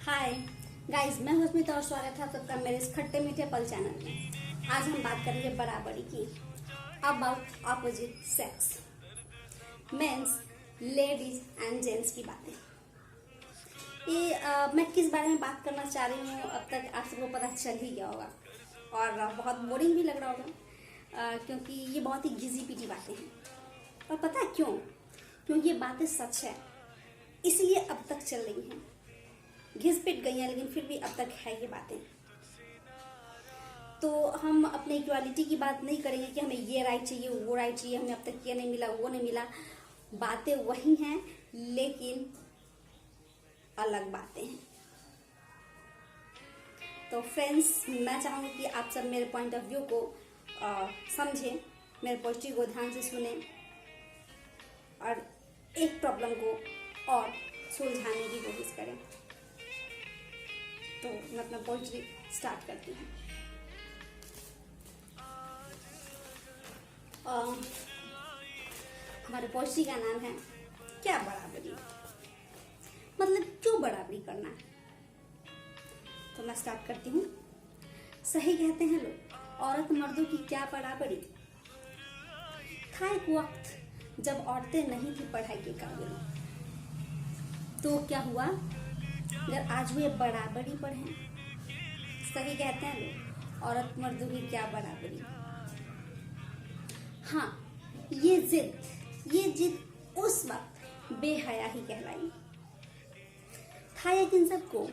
Hi guys, मैं हूं स्मिता और स्वागत है आप सबका मेरे इस खट्टे मीठे पल चैनल में। आज हम बात करेंगे बराबरी की, about opposite sex, men's, ladies and gents की बातें। मैं किस बारे में बात करना चाह रही हूँ अब तक आप सबको पता चल ही गया होगा और बहुत बोरिंग भी लग रहा होगा, क्योंकि ये बहुत ही घिसी पिटी बातें हैं। और पता है क्यों? क्योंकि ये बातें सच है, इसलिए अब तक चल रही हैं। घिस पिट गई हैं लेकिन फिर भी अब तक है ये बातें। तो हम अपने इक्वालिटी की बात नहीं करेंगे कि हमें ये राइट चाहिए, वो राइट चाहिए, हमें अब तक ये नहीं मिला, वो नहीं मिला। बातें वही हैं लेकिन अलग बातें हैं। तो फ्रेंड्स, मैं चाहूँगी कि आप सब मेरे पॉइंट ऑफ व्यू को समझें, मेरे पोस्टी को ध्यान से सुने और एक प्रॉब्लम को और सुलझाने की कोशिश करें। तो मैं अपना पोइट्री स्टार्ट करती हूँ। हमारे पोइट्री का नाम है क्या बराबरी, मतलब क्यों बराबरी करना है। तो मैं स्टार्ट करती हूँ। सही कहते हैं लोग, औरत मर्दों की क्या बराबरी। था एक वक्त जब औरतें नहीं थी पढ़ाई के काबिल, तो क्या हुआ अगर आज वे बराबरी पर हैं। सही कहते हैं लोग, औरत मर्दों की क्या बराबरी। हाँ, ये जिद उस वक्त बेहया ही कहलाई। था यकीन सबको,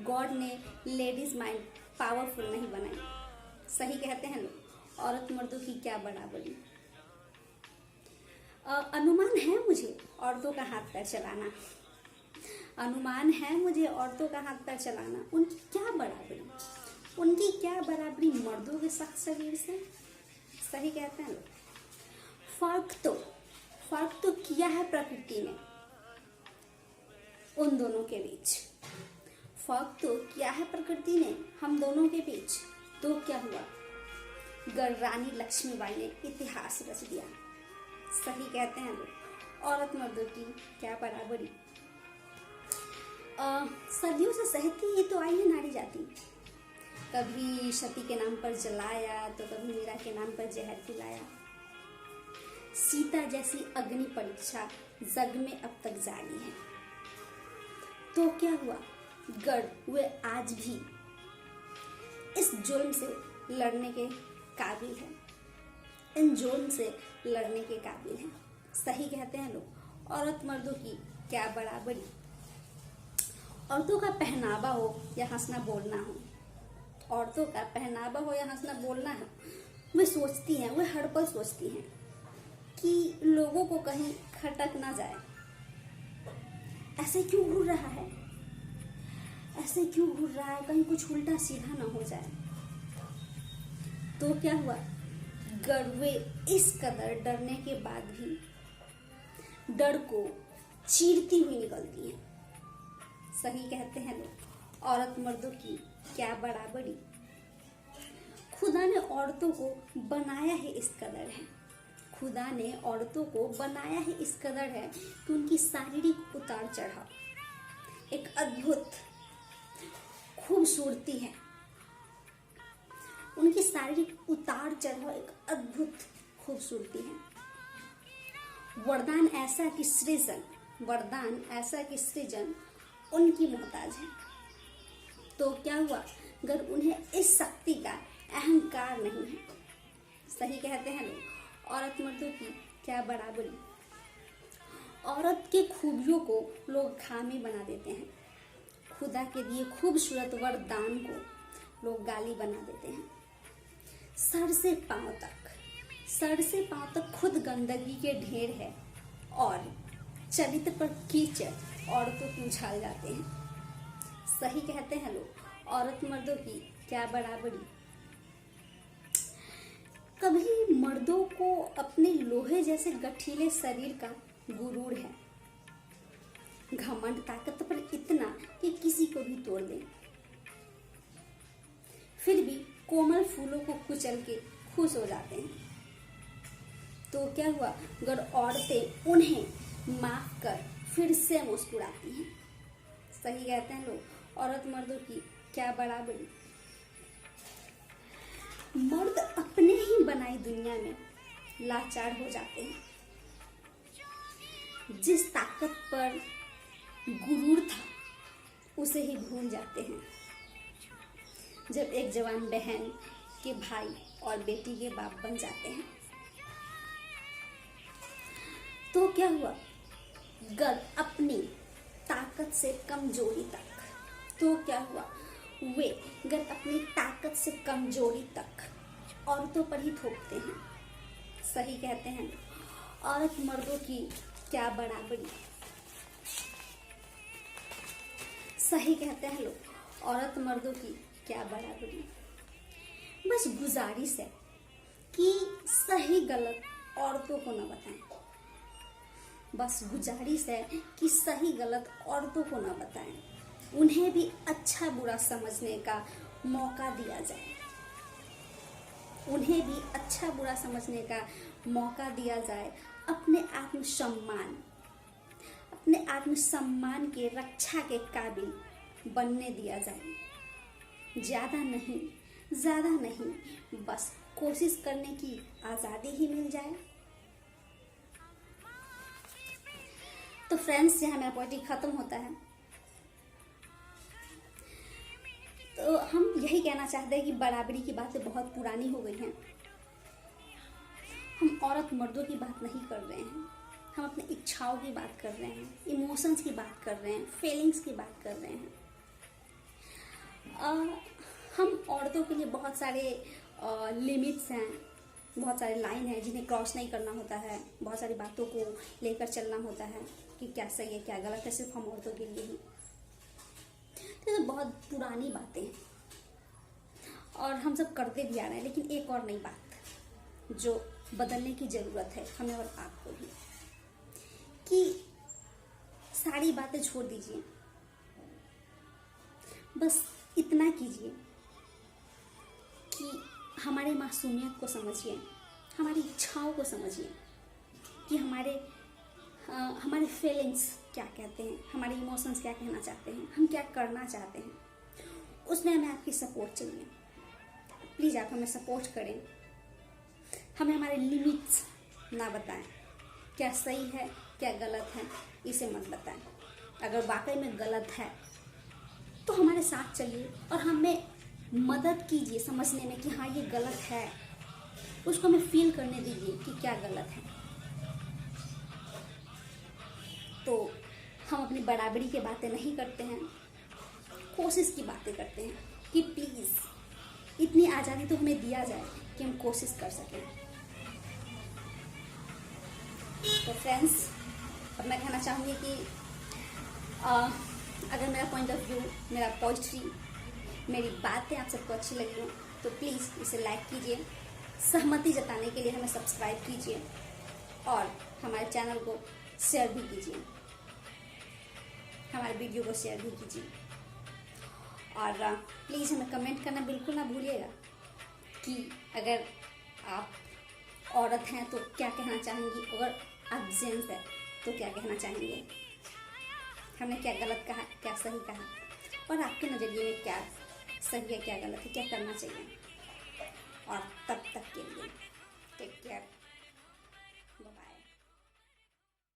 गॉड ने लेडीज माइंड पावरफुल नहीं बनाई। सही कहते हैं लोग, औरत मर्दों की क्या बराबरी। अनुमान है मुझे औरतों का हाथ पैर चलाना, अनुमान है मुझे औरतों का हाथ पैर चलाना। उनकी क्या बराबरी, उनकी क्या बराबरी मर्दों के सख्त शरीर से। सही कहते हैं लोग। फर्क तो किया है प्रकृति ने उन दोनों के बीच। फर्क तो किया है प्रकृति ने हम दोनों के बीच। तो क्या हुआ गर रानी लक्ष्मीबाई ने इतिहास रच दिया। सही कहते हैं लोग, औरत मर्दों की क्या बराबरी। सदियों से सहती ही तो आई है नारी जाति। कभी सती के नाम पर जलाया तो कभी मीरा के नाम पर जहर पिलाया। सीता जैसी अग्नि परीक्षा जग में अब तक जारी है। तो क्या हुआ गढ़ वे आज भी इस जुल्म से लड़ने के काबिल है, इन जुल्म से लड़ने के काबिल है। सही कहते हैं लोग, औरत मर्दों की क्या बराबरी। औरतों का पहनावा हो या हंसना बोलना हो, औरतों का पहनावा हो या हंसना बोलना हो, वे सोचती हैं, वे हर पल सोचती हैं कि लोगों को कहीं खटक ना जाए। ऐसे क्यों घूर रहा है, ऐसे क्यों घूर रहा है, कहीं कुछ उल्टा सीधा ना हो जाए। तो क्या हुआ वे इस कदर डरने के बाद भी डर को चीरती हुई निकलती हैं। सही कहते हैं लोग, औरत मर्दों की क्या बराबरी। खुदा ने औरतों को बनाया है इस कदर है, खुदा ने औरतों को बनाया है इस कदर है कि उनकी शारीरिक उतार चढ़ाव एक अद्भुत खूबसूरती है। उनकी शारीरिक उतार चढ़ाव एक अद्भुत खूबसूरती है। वरदान ऐसा कि सृजन उनकी मोहताज है। तो क्या हुआ अगर उन्हें इस शक्ति का अहंकार नहीं है। सही कहते हैं लोग, औरत मर्दों की क्या बराबरी। औरत के खूबियों को लोग खामी बना देते हैं, खुदा के दिए खूबसूरत वरदान को लोग गाली बना देते हैं। सर से पांव तक खुद गंदगी के ढेर है और चरित्र पर कीचड़ औरतों की उछाल जाते हैं। सही कहते हैं लोग, औरत मर्दों की क्या बराबरी। कभी मर्दों को अपने लोहे जैसे गठीले शरीर का गुरूर है, घमंड ताकत पर इतना कि किसी को भी तोड़ दे, फिर भी कोमल फूलों को कुचल के खुश हो जाते हैं। तो क्या हुआ अगर औरतें उन्हें माफ कर फिर से मुस्कुराती हैं। सही कहते हैं लोग, औरत मर्दों की क्या बराबरी। मर्द अपने ही बनाई दुनिया में लाचार हो जाते हैं। जिस ताकत पर गुरूर था उसे ही भूल जाते हैं। जब एक जवान बहन के भाई और बेटी के बाप बन जाते हैं तो क्या हुआ, गर्व अपनी ताकत से कमजोरी तक, तो क्या हुआ, वे गर्व अपनी ताकत से कमजोरी तक औरतों पर ही थोपते हैं। सही कहते हैं, औरत मर्दों की क्या बराबरी। सही कहते हैं लोग, औरत मर्दों की क्या बराबरी। बस गुजारिश है कि सही गलत औरतों को न बताएं। बस गुजारिश है कि सही गलत औरतों को न बताएं। उन्हें भी अच्छा बुरा समझने का मौका दिया जाए। उन्हें भी अच्छा बुरा समझने का मौका दिया जाए। अपने आत्मसम्मान के रक्षा के काबिल बनने दिया जाए। ज्यादा नहीं, बस कोशिश करने की आजादी ही मिल जाए। तो फ्रेंड्स, यहाँ मेरा पोएट्री खत्म होता है। तो हम यही कहना चाहते हैं कि बराबरी की बातें बहुत पुरानी हो गई हैं। हम औरत मर्दों की बात नहीं कर रहे हैं, हम अपनी इच्छाओं की बात कर रहे हैं, इमोशंस की बात कर रहे हैं, फीलिंग्स की बात कर रहे हैं। हम औरतों के लिए बहुत सारे लिमिट्स हैं, बहुत सारे लाइन हैं जिन्हें क्रॉस नहीं करना होता है। बहुत सारी बातों को लेकर चलना होता है कि क्या सही है क्या गलत है, सिर्फ हम औरतों के लिए ही। तो बहुत पुरानी बातें हैं और हम सब करते भी आ रहे हैं। लेकिन एक और नई बात जो बदलने की ज़रूरत है हमें और आपको भी, कि सारी बातें छोड़ दीजिए। बस इतना कीजिए कि हमारे मासूमियत को समझिए, हमारी इच्छाओं को समझिए कि हमारे फीलिंग्स क्या कहते हैं, हमारे इमोशंस क्या कहना चाहते हैं, हम क्या करना चाहते हैं। उसमें हमें आपकी सपोर्ट चाहिए। प्लीज़ आप हमें सपोर्ट करें। हमें हमारे लिमिट्स ना बताएं। क्या सही है क्या गलत है इसे मत बताएं। अगर वाकई में गलत है तो हमारे साथ चलिए और हमें मदद कीजिए समझने में कि हाँ ये गलत है। उसको हमें फील करने दीजिए कि क्या गलत है। तो हम अपनी बराबरी की बातें नहीं करते हैं, कोशिश की बातें करते हैं कि प्लीज़ इतनी आज़ादी तो हमें दिया जाए कि हम कोशिश कर सकें। तो फ्रेंड्स, अब मैं कहना चाहूँगी कि अगर मेरा पॉइंट ऑफ व्यू, मेरा पोइट्री, मेरी बातें आप सबको अच्छी लगी हो तो प्लीज़ इसे लाइक कीजिए। सहमति जताने के लिए हमें सब्सक्राइब कीजिए और हमारे चैनल को शेयर भी कीजिए, हमारे वीडियो को शेयर भी कीजिए। और प्लीज़ हमें कमेंट करना बिल्कुल ना भूलिएगा कि अगर आप औरत हैं तो क्या कहना चाहेंगी, अगर आप जेंट्स हैं तो क्या कहना चाहेंगे, हमने क्या गलत कहा क्या सही कहा और आपके नज़रिए में क्या सही है क्या गलत है, क्या करना चाहिए। और तब तक के लिए टेक केयर।